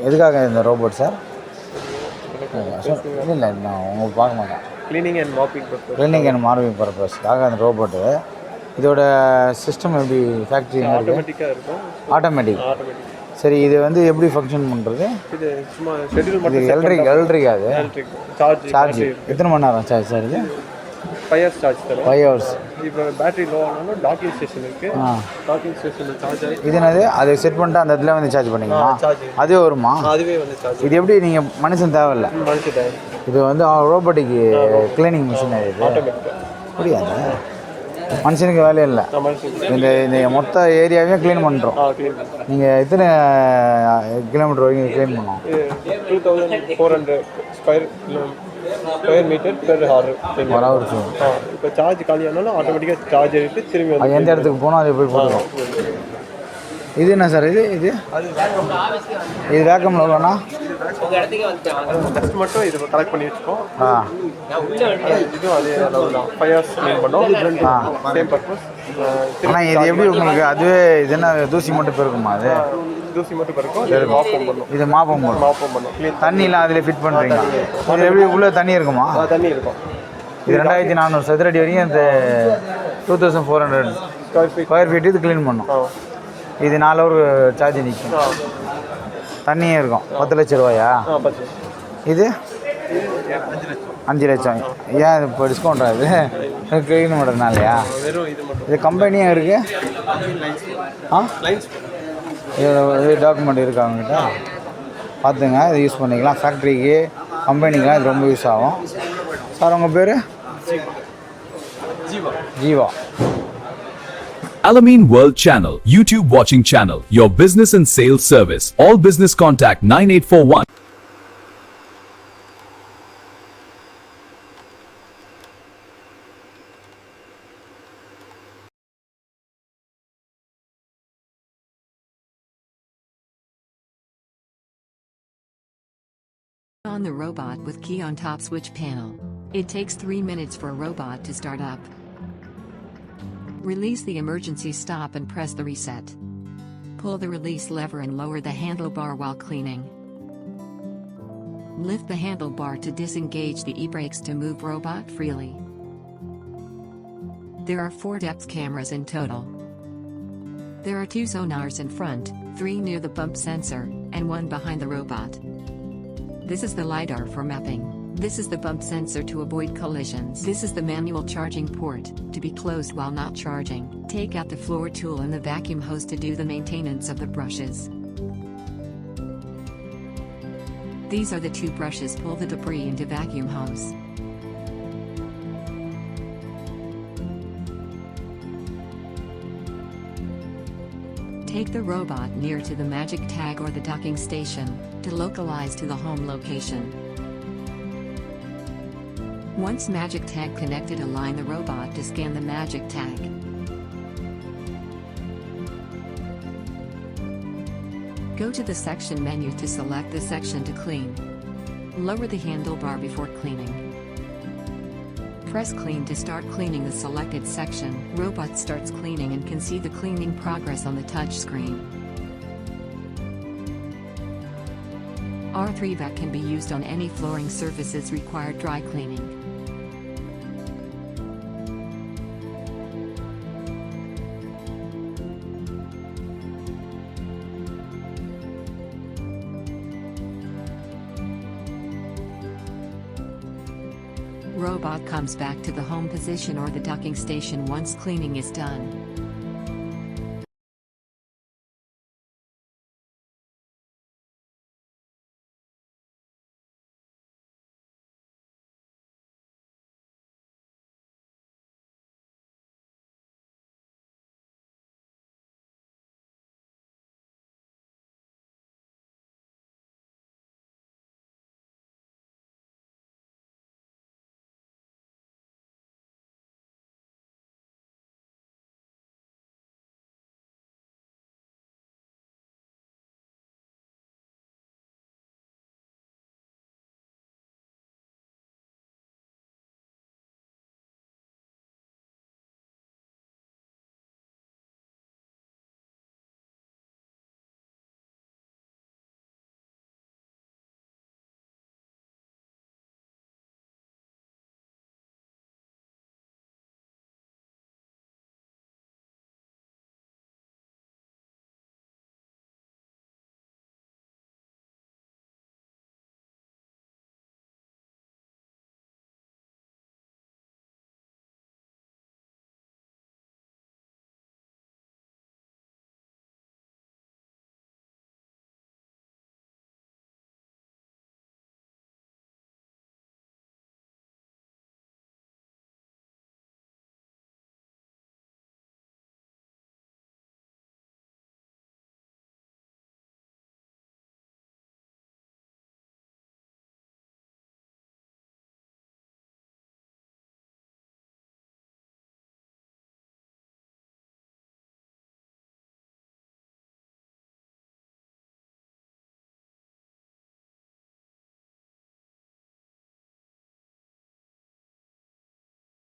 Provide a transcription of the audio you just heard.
எதுக்காக இந்த robot sir? இல்லை நான் உங்களுக்கு பார்க்க மாட்டேன். க்ளீனிங் அண்ட் மார்பிங் பர்பஸ்க்காக அந்த ரோபோட்டு. இதோட சிஸ்டம் எப்படி ஃபேக்ட்ரி ஆட்டோமேட்டிக்காக இருக்கும். ஆட்டோமேட்டிக். சரி, இது வந்து எப்படி ஃபங்க்ஷன் பண்ணுறது? இது சும்மா ஷெட்யூல் மட்டும். எலக்ட்ரிக் அது சார்ஜ் எத்தனை மணி நேரம் சார்ஜ் சார்? இது 5 hours சார்ஜ் தரும். 5 hours. இப்போ பேட்டரி லோ ஆனாலும் டாக்கிங் ஸ்டேஷன் இருக்குது. டாக்கிங் ஸ்டேஷனில் சார்ஜ் ஆகி இது என்னது? அதை செட் பண்ணிட்டு அந்த இடத்துல வந்து சார்ஜ் பண்ணிக்கலாம். அதுவே வருமா? அதுவே வந்து சார்ஜ். இது எப்படி நீங்கள் மனுஷன் தேவையில்லை? மனுஷன் தேவை. இது வந்து ரோபோட்டிக் கிளீனிங் மிஷின். இது ஆட்டோமேட்டிக்காக புரியாது. மனுஷனுக்கு வேலையே இல்லை. இந்த மொத்த ஏரியாவையும் க்ளீன் பண்ணுறோம். நீங்கள் எத்தனை கிலோமீட்டர் வரைக்கும் க்ளீன் பண்ணோம்? 2400 ஸ்கொயர் மீட்டர் பெர் ஹவர். இப்போ சார்ஜ் காலியானாலும் ஆட்டோமேட்டிக்காக சார்ஜ் எடுத்து திரும்பி அது எந்த இடத்துக்கு போனோம் அதை போய் போட்டுருக்கோம். இது என்ன சார்? இது வேக்கமில் எவ்வளோண்ணா? டஸ்ட் மட்டும் இது கலெக்ட் பண்ணி வச்சுக்கோம். இதுவும் அதே அளவு தான். 5 hours க்ளீன் பண்ணோம். Same purpose. ஆனால் இது எப்படி உங்களுக்கு அதுவே இது என்ன தூசி மட்டும் பெருக்குமா? அது தூசி மட்டும் பெருக்கும். இது மாப்பம் பண்ணும். தண்ணியெலாம் அதில் ஃபிட் பண்ணுறீங்க. இது எப்படி உள்ளே தண்ணி இருக்குமா? தண்ணி இருக்கும். இது 2400 சதுரடி வரைக்கும் இந்த 2400 ஸ்கொயர் ஃபீட் இது க்ளீன் பண்ணும். இது 4 hour சார்ஜ் நிற்கும். தண்ணியே இருக்கும். 10 லட்சம் ரூபாயா? இது 5 லட்சம். ஏன் இப்போ டிஸ்கவுண்ட் ஆகுது? க்ளீன் பண்ணுறதுனாலயா? இது கம்பெனியும் இருக்குது. இது டாக்குமெண்ட் இருக்குது அவங்ககிட்ட. பார்த்துங்க, இது யூஸ் பண்ணிக்கலாம். ஃபேக்ட்ரிக்கு கம்பெனிக்கெலாம் இது ரொம்ப யூஸ் ஆகும். சார் உங்கள் பேர்? Jeeva. Alameen World Channel, YouTube watching channel, your business and sales service. All business contact 9841. On the robot with key on top switch panel. It takes 3 minutes for a robot to start up. Release the emergency stop and press the reset. Pull the release lever and lower the handlebar while cleaning. Lift the handlebar to disengage the e-brakes to move robot freely. There are 4 depth cameras in total. There are 2 sonars in front, 3 near the bump sensor, and 1 behind the robot. This is the LiDAR for mapping. This is the bump sensor to avoid collisions. This is the manual charging port, to be closed while not charging. Take out the floor tool and the vacuum hose to do the maintenance of the brushes. These are the 2 brushes. Pull the debris into vacuum hose. Take the robot near to the magic tag or the docking station, to localize to the home location. Once magic tag connected, align the robot to scan the magic tag. Go to the section menu to select the section to clean. Lower the handlebar before cleaning. Press clean to start cleaning the selected section. Robot starts cleaning and can see the cleaning progress on the touch screen. R3 vac can be used on any flooring surfaces require dry cleaning. Robot comes back to the home position or the docking station once cleaning is done.